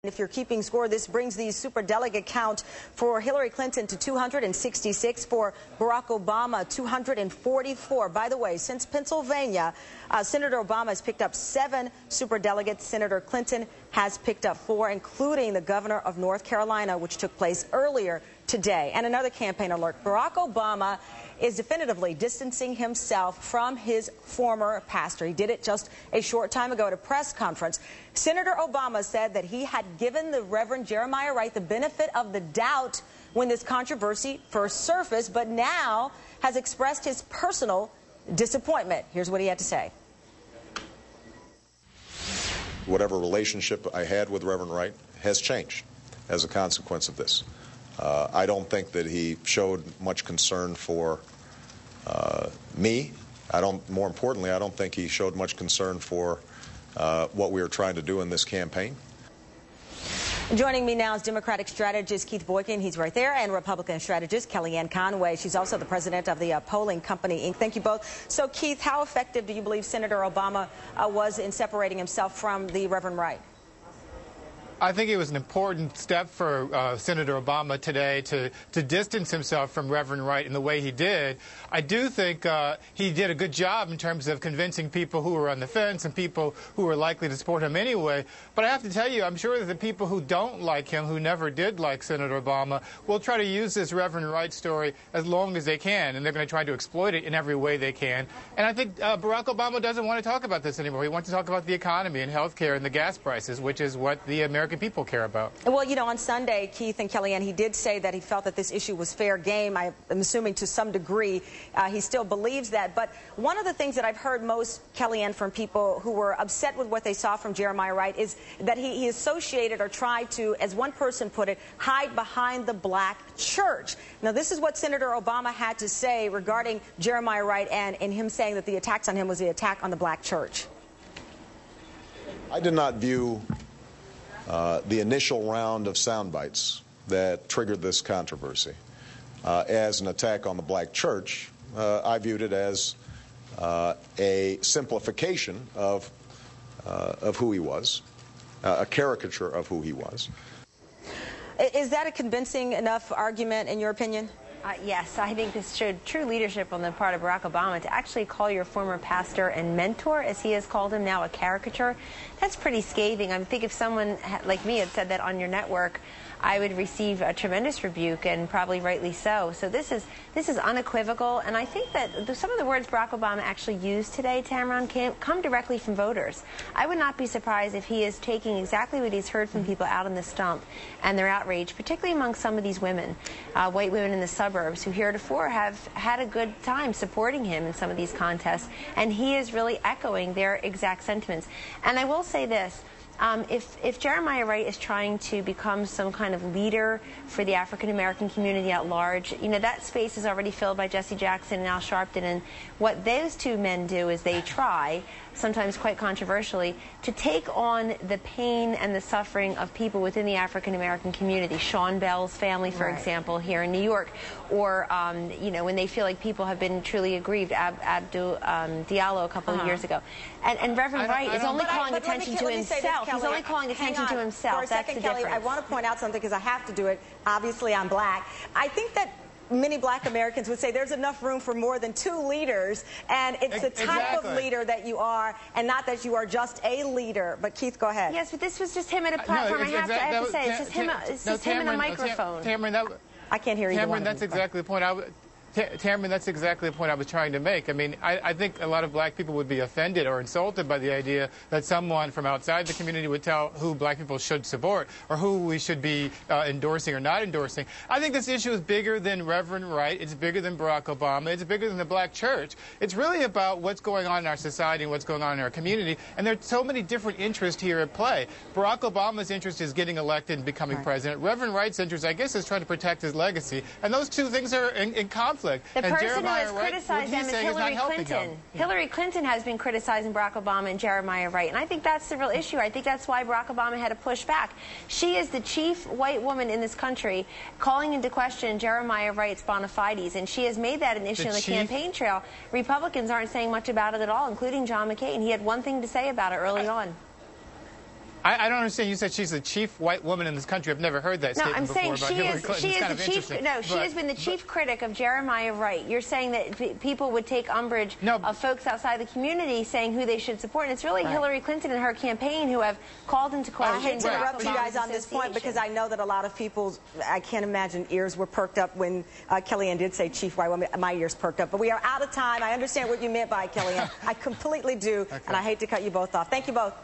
If you're keeping score, this brings the superdelegate count for Hillary Clinton to 266, for Barack Obama 244. By the way, since Pennsylvania, Senator Obama has picked up 7 superdelegates. Senator Clinton has picked up 4, including the governor of North Carolina, which took place earlier today. And another campaign alert. Barack Obama is definitively distancing himself from his former pastor. He did it just a short time ago at a press conference. Senator Obama said that he had given the Reverend Jeremiah Wright the benefit of the doubt when this controversy first surfaced, but now has expressed his personal disappointment. Here's what he had to say. Whatever relationship I had with Reverend Wright has changed as a consequence of this. I don't think that he showed much concern for me. More importantly, I don't think he showed much concern for what we were trying to do in this campaign. Joining me now is Democratic strategist Keith Boykin. He's right there, and Republican strategist Kellyanne Conway. She's also the president of the polling company, Inc. Thank you both. So, Keith, how effective do you believe Senator Obama was in separating himself from the Reverend Wright? I think it was an important step for Senator Obama today to distance himself from Reverend Wright in the way he did. I do think he did a good job in terms of convincing people who were on the fence and people who were likely to support him anyway. But I have to tell you, I'm sure that the people who don't like him, who never did like Senator Obama, will try to use this Reverend Wright story as long as they can, and they're going to try to exploit it in every way they can. And I think Barack Obama doesn't want to talk about this anymore. He wants to talk about the economy and health care and the gas prices, which is what the American people care about. Well, you know, on Sunday, Keith and Kellyanne, he did say that he felt that this issue was fair game. I'm assuming to some degree he still believes that. But one of the things that I've heard most, Kellyanne, from people who were upset with what they saw from Jeremiah Wright is that he associated or tried to, as one person put it, hide behind the black church. Now, this is what Senator Obama had to say regarding Jeremiah Wright and him saying that the attacks on him was the attack on the black church. I did not view the initial round of sound bites that triggered this controversy as an attack on the black church. I viewed it as a simplification of who he was, a caricature of who he was. Is that a convincing enough argument, in your opinion? Yes, I think this showed true leadership on the part of Barack Obama to actually call your former pastor and mentor, as he has called him now, a caricature. That's pretty scathing. I think if someone like me had said that on your network, I would receive a tremendous rebuke, and probably rightly so. So this is unequivocal, and I think that some of the words Barack Obama actually used today, Tamron, come directly from voters. I would not be surprised if he is taking exactly what he's heard from people out on the stump and their outrage, particularly among some of these women, white women in the suburbs, who heretofore have had a good time supporting him in some of these contests, and he is really echoing their exact sentiments. And I will say this. If Jeremiah Wright is trying to become some kind of leader for the African-American community at large, you know, that space is already filled by Jesse Jackson and Al Sharpton, and what those two men do is they try, sometimes quite controversially, to take on the pain and the suffering of people within the African-American community. Sean Bell's family, for example, here in New York, or, you know, when they feel like people have been truly aggrieved, Abdul Diallo a couple of years ago. And Reverend Wright is only calling attention to himself. He's only calling attention to himself. For a second, Kelly, I want to point out something because I have to do it. Obviously, I'm black. I think that many black Americans would say there's enough room for more than 2 leaders, and it's the type of leader that you are, and not that you are just a leader. But Keith, go ahead. Yes, but this was just him at a platform. I have to say, it's just him and a microphone. I can't hear either one of you. That's exactly the point. Tamron, that's exactly the point I was trying to make. I mean, I think a lot of black people would be offended or insulted by the idea that someone from outside the community would tell who black people should support or who we should be endorsing or not endorsing. I think this issue is bigger than Reverend Wright. It's bigger than Barack Obama. It's bigger than the black church. It's really about what's going on in our society and what's going on in our community. And there are so many different interests here at play. Barack Obama's interest is getting elected and becoming president. Reverend Wright's interest, I guess, is trying to protect his legacy. And those two things are in conflict. The person who has criticized them is Hillary Clinton. Hillary Clinton has been criticizing Barack Obama and Jeremiah Wright, and I think that's the real issue. I think that's why Barack Obama had to push back. She is the chief white woman in this country calling into question Jeremiah Wright's bona fides, and she has made that an issue on the campaign trail. Republicans aren't saying much about it at all, including John McCain. He had one thing to say about it early on. I don't understand. You said she's the chief white woman in this country. I've never heard that statement before about Hillary Clinton. It's kind of interesting. No, she has been the chief critic of Jeremiah Wright. You're saying that people would take umbrage of folks outside the community saying who they should support, and it's really Hillary Clinton and her campaign who have called into question. I hate to interrupt you guys on this point because I know that a lot of people, I can't imagine, ears were perked up when Kellyanne did say chief white woman. My ears perked up. But we are out of time. I understand what you meant by Kellyanne. I completely do, and I hate to cut you both off. Thank you both.